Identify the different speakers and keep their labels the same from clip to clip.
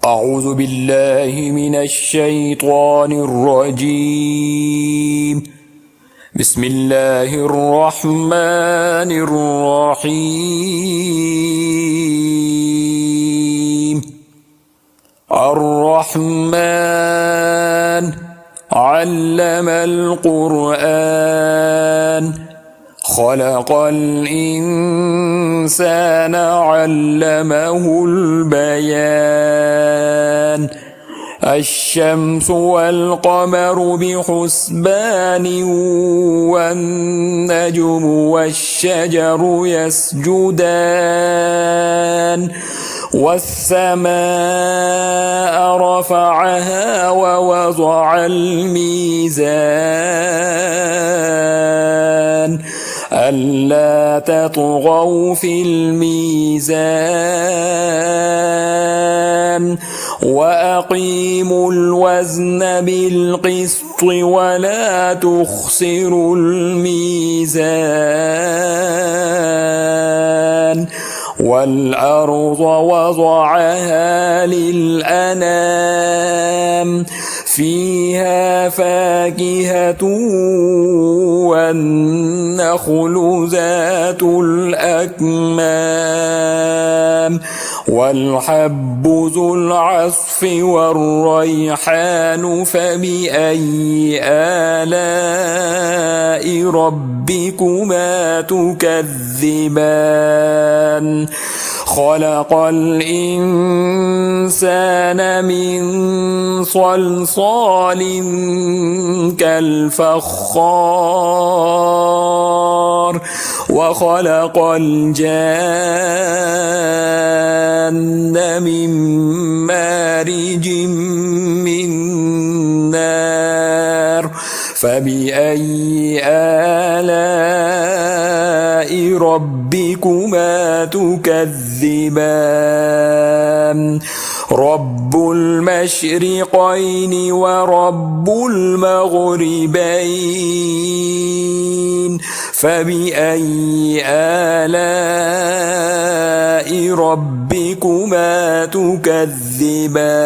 Speaker 1: أعوذ بالله من الشيطان الرجيم. بسم الله الرحمن الرحيم. الرحمن علم القرآن خلق الإنسان علمه البيان. الشمس والقمر بحسبان والنجم والشجر يسجدان والسماء رفعها ووضع الميزان ألا تطغوا في الميزان وأقيموا الوزن بالقسط ولا تخسروا الميزان. والأرض وضعها للأنام فيها فاكهة والنخل ذات الأكمام والحب ذو العصف والريحان فبأي آلاء ربكما تكذبان. خلق الإنسان من صلصال كالفخار وخلق الجان من مارج من نار فبأي آلاء ربكما تكذبان. رب المشرقين ورب المغربين فبأي آلاء ربكما تكذبان.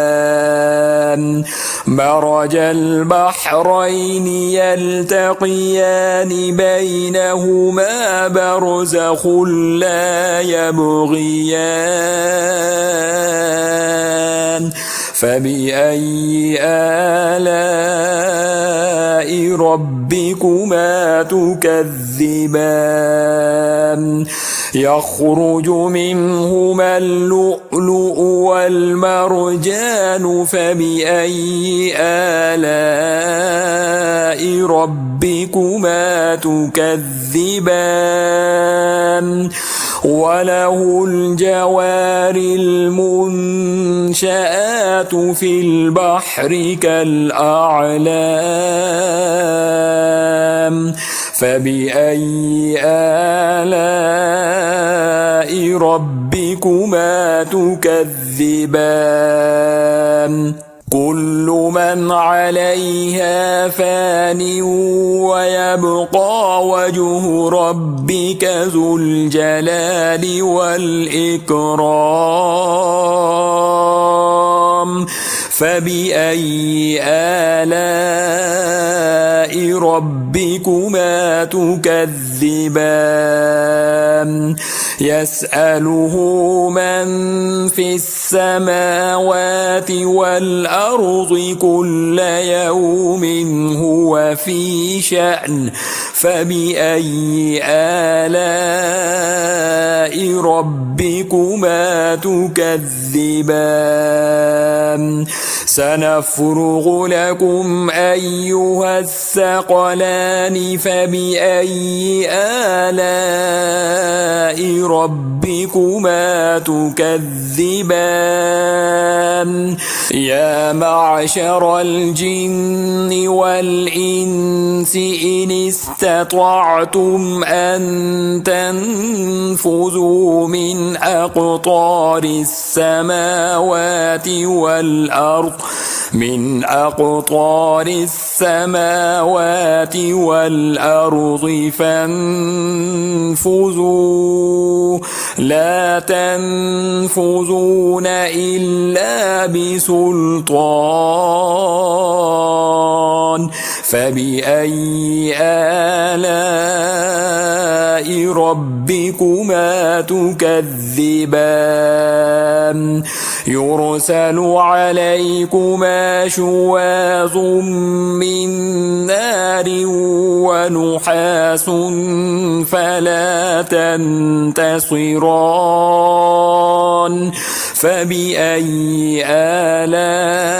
Speaker 1: مرج البحرين يلتقيان بينهما برزخ لا يبغيان فبأي آلاء ربكما تكذبان. يخرج منهما اللؤلؤ والمرجان فبأي آلاء ربكما تكذبان. وله الجوار المنشآت في البحر كالأعلام فبأي آلاء ربكما تكذبان. كل من عليها فان ويبقى وجه ربك ذو الجلال والإكرام فبأي آلاء ربكما تكذبان. يسأله من في السماوات والأرض كل يوم هو في شأن فبأي آلاء ربكما تكذبان. سنفرغ لكم أيها الثقلان فبأي آلاء ربكما تكذبان. يا معشر الجن والإنس إن استطعتم أن تنفذوا من أقطار السماوات والأرض من أقطار السماوات والأرض فانفذوا لا تنفذون إلا بسلطان فبأي آلاء ربكما تكذبان يرسل عليكما شواظ من نار ونحاس فلا تنتصران فبأي آلاء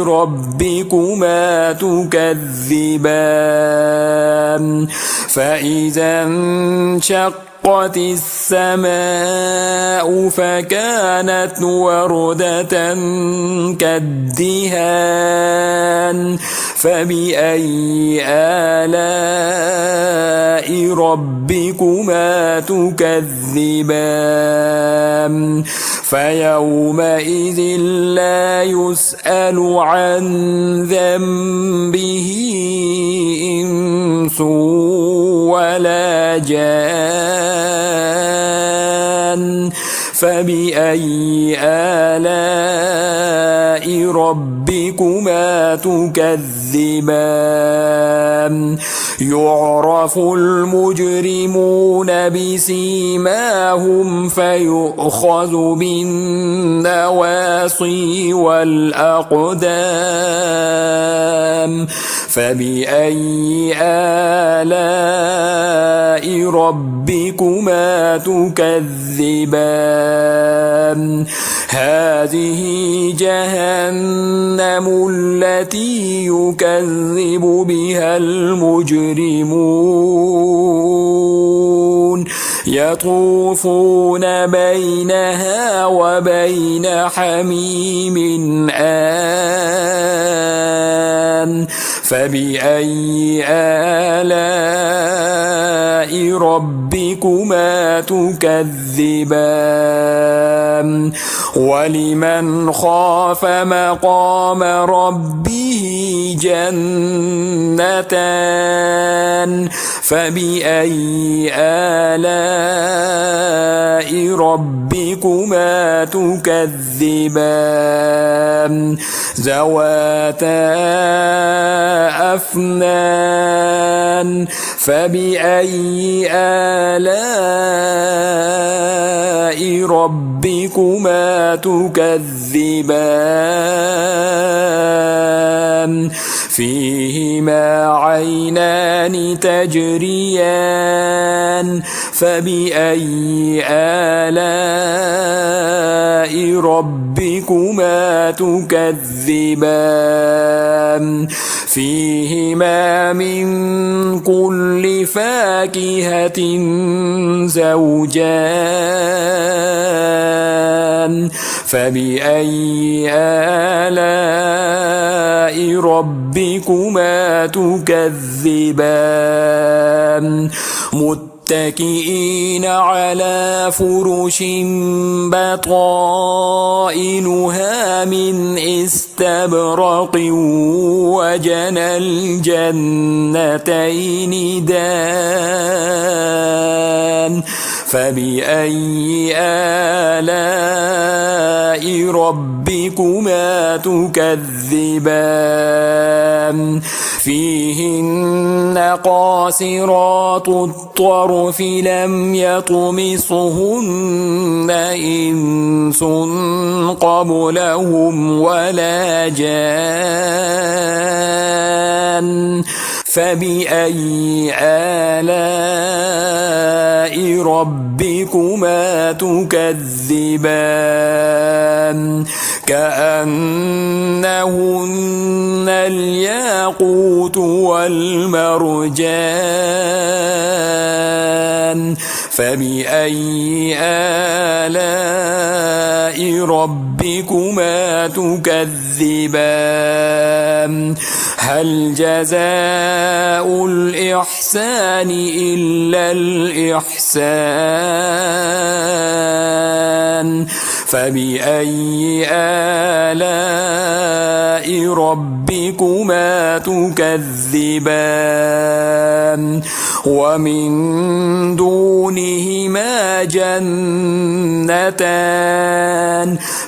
Speaker 1: ربكما تكذبان فإذا انشقت السماء فكانت وردة كالدهان فبأي آلاء ربكما تكذبان فيومئذ لا يسأل عن ذنبه إنس ولا جان فبأي آلاء ربكما تكذبان يعرف المجرمون بسيماهم فيؤخذ بالنواصي والأقدام فبأي آلاء ربكما تكذبان هذه جهنم التي يكذب بها المجرمون يطوفون بينها وبين حميم آن فبأي آلاء ربكما تكذبان ولمن خاف مقام ربه جنتان فبأي آلاء ربكما تكذبان ذواتا أفنان فبأي آلاء ربكما تكذبان فيهما عينان تجريان فبأي آلاء ربكما تكذبان فيهما من كل فاكهة زوجان فبأي آلاء ربكما تكذبان متكئين على فرش بطائنها من استبرق وجنى الجنتين دان فبأي آلاء ربكما تكذبان فيهن قاصرات الطرف لم يطمثهن إنس قبلهم ولا جان فبأي آلاء ربكما تكذبان كأنهن الياقوت والمرجان فبأي آلاء ربكما تكذبان هل جزاء الإحسان إلا الإحسان فبأي آلاء ربكما تكذبان ومن دونهما جنتان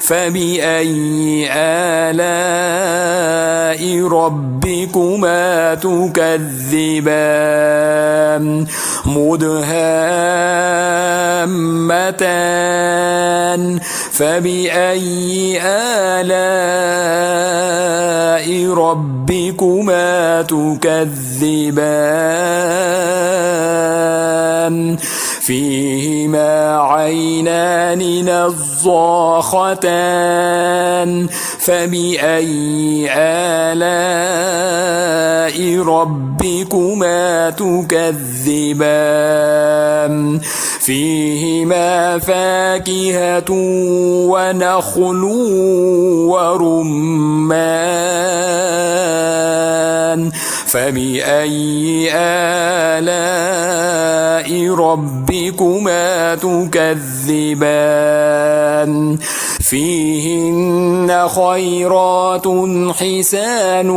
Speaker 1: فبأي آلاء ربكما تكذبان مدهامتان فبأي آلاء ربكما تكذبان فيهما عينان نضاختان فبأي آلاء ربكما تكذبان فيهما فاكهة ونخل ورمان فبأي آلاء ربكما تكذبان فيهن خيرات حسان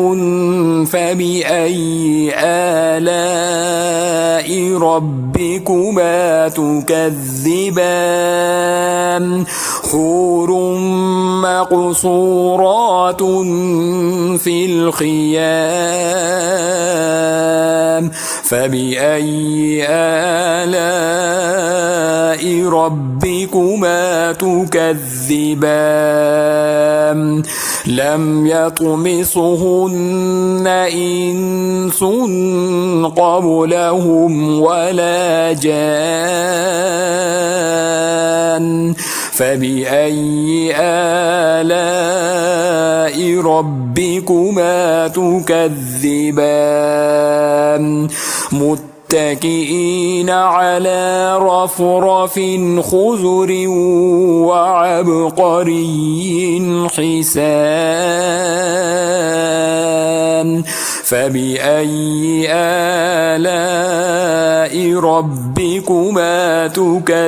Speaker 1: فبأي آلاء ربكما تكذبان حور مقصورات في الخيام فبأي آلاء ربكما تكذبان لم يطمثهن إنس قبلهم ولا جان فبأي آلاء ربكما تكذبان متكئين على رفرف خضر وعبقري حسان فبأي آلاء ربكما تكذبان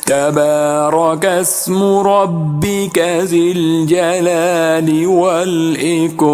Speaker 1: تبارك اسم ربك ذي الجلال والإكرام